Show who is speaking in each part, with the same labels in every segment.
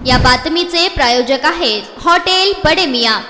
Speaker 1: या बातमीचे प्रायोजक आहेत हॉटेल बडे मियां।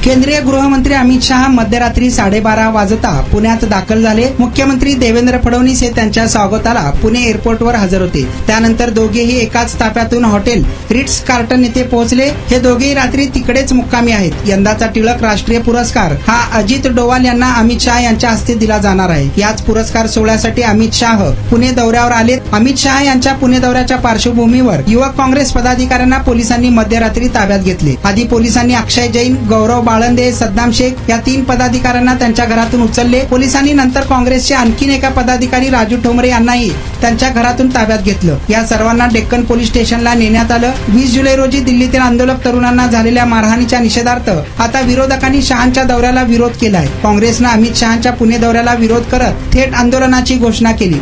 Speaker 2: केंद्रीय गृहमंत्री अमित शहा मध्यरात्री 12:30 वाजता पुण्यात दाखल झाले। मुख्यमंत्री देवेंद्र फडणवीस हे त्यांच्या स्वागताला पुणे एअरपोर्टवर हजर होते। त्यानंतर दोघेही एकाच ताफ्यातून हॉटेल रिट्स कार्टन येथे पोहोचले। हे दोघेही रात्री तिकडेच मुक्कामी आहेत। यंदाचा टिळक राष्ट्रीय पुरस्कार हा अजित डोवाल यांना अमित शहा यांच्या हस्ते दिला जाणार आहे। याच पुरस्कार सोहळ्यासाठी अमित शहा पुणे दौऱ्यावर आलेत। अमित शहा यांच्या पुणे दौऱ्याच्या पार्श्वभूमीवर युवक काँग्रेस पदाधिकाऱ्यांना पोलिसांनी मध्यरात्री ताब्यात घेतले। आधी पोलिसांनी अक्षय जैन, गौरव बाळंदे, सद्दाम शेख या 3 पदाधिकाऱ्यांना त्यांच्या घरातून उचलले। पोलिसांनी नंतर काँग्रेसचे आणखीन एका पदाधिकारी राजू ठोंबरे यांनाही त्यांच्या घरातून ताब्यात घेतलं। या सर्वांना डेक्कन पोलीस स्टेशनला नेण्यात आलं। 20 जुलै रोजी दिल्लीतील आंदोलक तरुणांना झालेल्या मारहाणीच्या निषेधार्थ आता विरोधकांनी शहांच्या दौऱ्याला विरोध केलाय। काँग्रेसनं अमित शहांच्या पुणे दौऱ्याला विरोध करत थेट आंदोलनाची घोषणा केली।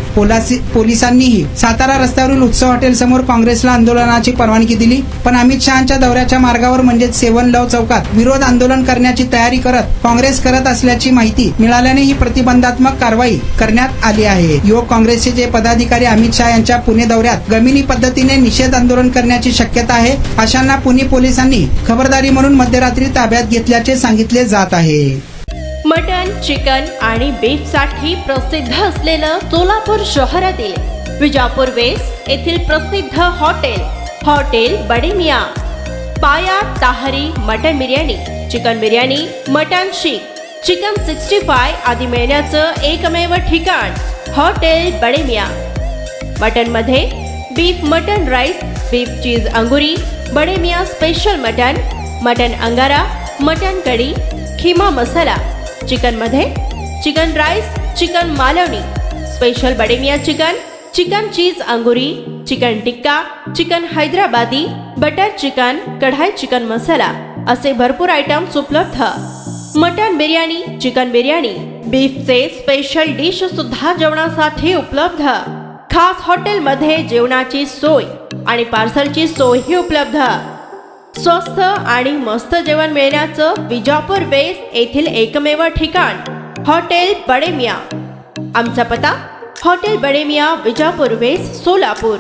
Speaker 2: पोलिसांनीही सातारा रस्त्यावरील उत्सव हॉटेल समोर काँग्रेसला आंदोलनाची परवानगी दिली। पण अमित शहांच्या दौऱ्याच्या मार्गावर म्हणजेच 7 लव चौकात विरोध आंदोलन करण्याची तयारी करत काँग्रेस करत असल्याची माहिती मिळाल्याने ही प्रतिबंधात्मक कारवाई करण्यात आली आहे। युवक काँग्रेसचे जे पदाधिकारी अमित शहा यांच्या पुणे दौऱ्यात गमिनी पद्धतीने निषेध आंदोलन करण्याची शक्यता आहे, अशांना पुणे पोलिसांनी खबरदारी म्हणून मध्यरात्री ताब्यात घेतल्याचे सांगितले जात आहे।
Speaker 3: मटन, चिकन आणि बीफ साठी प्रसिद्ध असलेलं सोलापूर शहरातील विजापूर वेस्ट येथील प्रसिद्ध hotel Bade Miyan. Paya tahari mutton biryani, chicken biryani, mutton seekh, chicken 65 आदी मिळण्याचं एकमेव ठिकाण हॉटेल बडे मियां। मटन मध्ये beef mutton rice, beef cheese angoori, Bade Miyan special mutton angara, mutton kadhi, keema masala. Chicken मध्ये chicken rice, chicken Malvani, special Bade Miyan chicken cheese angoori, chicken tikka, chicken Hyderabadi, butter chicken, kadai chicken masala असे भरपूर आयटम्स उपलब्ध। मटन बिर्याणी, चिकन बिर्याणी, बीफचे स्पेशल डिश सुद्धा जेवणासाठी उपलब्ध। खास हॉटेलमध्ये जेवणाची सोय आणि पार्सलची सोयही उपलब्ध। स्वस्त आणि मस्त जेवण मिळण्याचं विजापूर वेस्ट येथील एकमेव ठिकाण हॉटेल बडे मियां। आमचा पत्ता हॉटेल बडे मियां, विजापूर वेस्ट, सोलापूर।